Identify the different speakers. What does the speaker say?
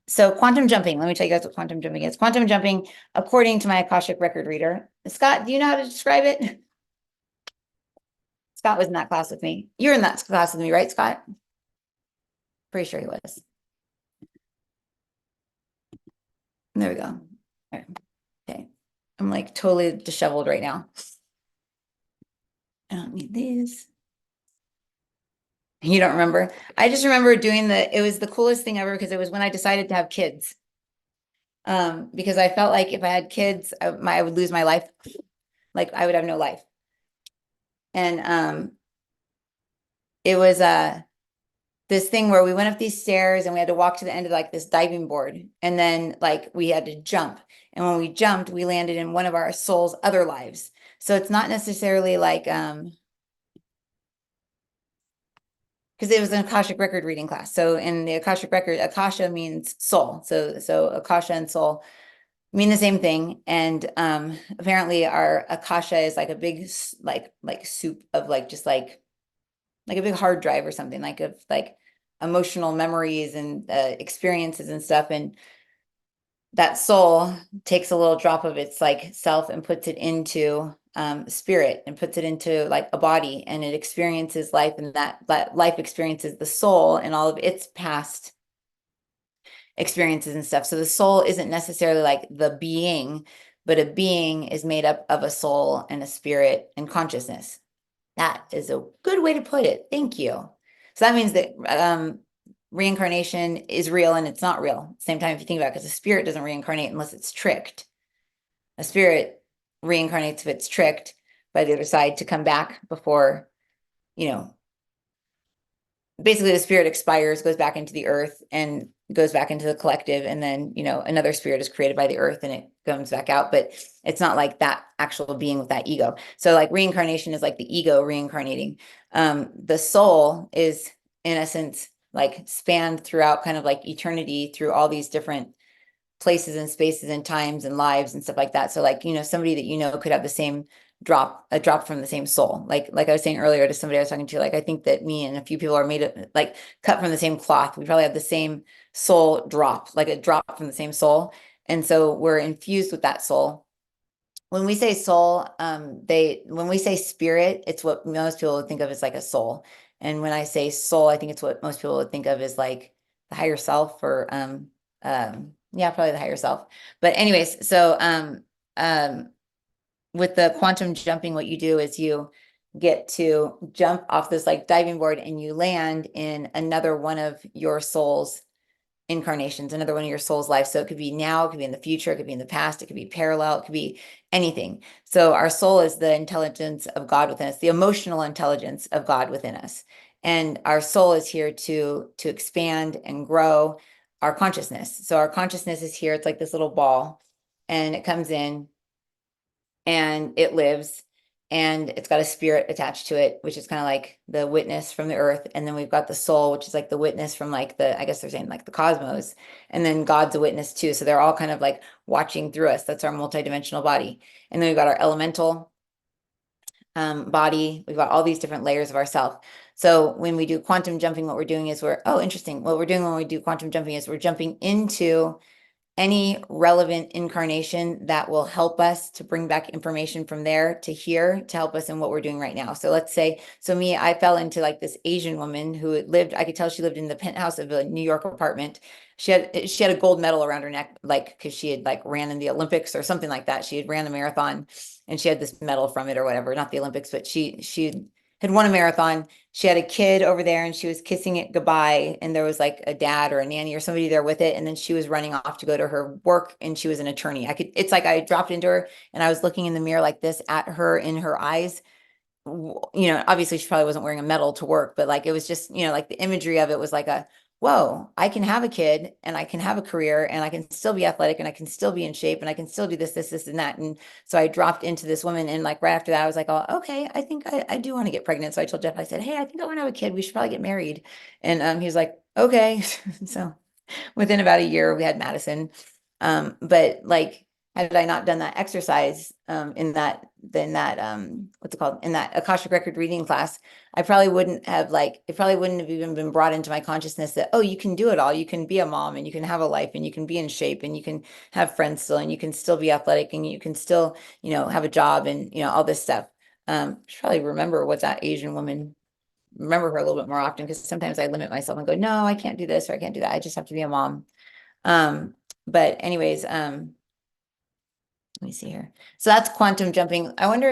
Speaker 1: So quantum jumping, let me tell you guys what quantum jumping is. Quantum jumping, according to my Akashic record reader. Scott, do you know how to describe it? Scott was in that class with me. You're in that class with me, right, Scott? Pretty sure he was. There we go. Okay. I'm like totally disheveled right now. I don't need these. You don't remember? I just remember doing it was the coolest thing ever because it was when I decided to have kids. Because I felt like if I had kids, I would lose my life. Like I would have no life. And it was this thing where we went up these stairs and we had to walk to the end of like this diving board. And then like we had to jump. And when we jumped, we landed in one of our soul's other lives. So it's not necessarily like because it was an Akashic record reading class. So in the Akashic record, Akasha means soul. So Akasha and soul mean the same thing. And apparently our Akasha is like a big like soup of like just like a big hard drive or something like of like emotional memories and experiences and stuff. And that soul takes a little drop of its like self and puts it into spirit and puts it into like a body, and it experiences life, and that life experiences the soul and all of its past experiences and stuff. So the soul isn't necessarily like the being, but a being is made up of a soul and a spirit and consciousness. That is a good way to put it. Thank you. So that means that reincarnation is real and it's not real. Same time, if you think about it, because a spirit doesn't reincarnate unless it's tricked. A spirit reincarnates if it's tricked by the other side to come back before, basically the spirit expires, goes back into the earth and goes back into the collective. And then, another spirit is created by the earth and it comes back out, but it's not like that actual being with that ego. So like reincarnation is like the ego reincarnating. The soul is in essence, like spanned throughout kind of like eternity through all these different places and spaces and times and lives and stuff like that. So like, somebody that could have the same a drop from the same soul. Like I was saying earlier to somebody I was talking to, like I think that me and a few people are made of like cut from the same cloth. We probably have the same soul drop, like a drop from the same soul. And so we're infused with that soul. When we say soul, when we say spirit, it's what most people would think of as like a soul. And when I say soul, I think it's what most people would think of as like the higher self, or yeah, probably the higher self. But anyways, so with the quantum jumping, what you do is you get to jump off this like diving board and you land in another one of your soul's incarnations, another one of your soul's life. So it could be now, it could be in the future, it could be in the past, it could be parallel, it could be anything. So our soul is the intelligence of God within us, the emotional intelligence of God within us. And our soul is here to expand and grow our consciousness. So our consciousness is here. It's like this little ball, and it comes in and it lives, and it's got a spirit attached to it, which is kind of like the witness from the earth. And then we've got the soul, which is like the witness from like I guess they're saying like the cosmos. And then God's a witness too. So they're all kind of like watching through us. That's our multidimensional body. And then we've got our elemental body. We've got all these different layers of ourself. So when we do quantum jumping, what we're doing is interesting. What we're doing when we do quantum jumping is we're jumping into any relevant incarnation that will help us to bring back information from there to here to help us in what we're doing right now. So let's say, I fell into like this Asian woman who lived, I could tell she lived in the penthouse of a New York apartment. She had a gold medal around her neck, like, cause she had like ran in the Olympics or something like that. She had ran the marathon and she had this medal from it or whatever, not the Olympics, but she had won a marathon. She had a kid over there and she was kissing it goodbye. And there was like a dad or a nanny or somebody there with it. And then she was running off to go to her work, and she was an attorney. It's like I dropped into her and I was looking in the mirror like this at her in her eyes. Obviously she probably wasn't wearing a medal to work, but like, it was just, like the imagery of it was like whoa, I can have a kid and I can have a career and I can still be athletic and I can still be in shape and I can still do this and that. And so I dropped into this woman, and like right after that, I was like, oh, okay, I think I do want to get pregnant. So I told Jeff, I said, hey, I think I want to have a kid. We should probably get married. And he was like, okay. So within about a year, we had Madison. But like, had I not done that exercise in that what's it called, in that Akashic record reading class, I probably wouldn't have it probably wouldn't have even been brought into my consciousness that, oh, you can do it all. You can be a mom and you can have a life and you can be in shape and you can have friends still and you can still be athletic and you can still, have a job and, all this stuff. Should probably remember what that Asian woman, remember her a little bit more often, because sometimes I limit myself and go, no, I can't do this or I can't do that. I just have to be a mom. But anyways, let me see here. So that's quantum jumping. I wonder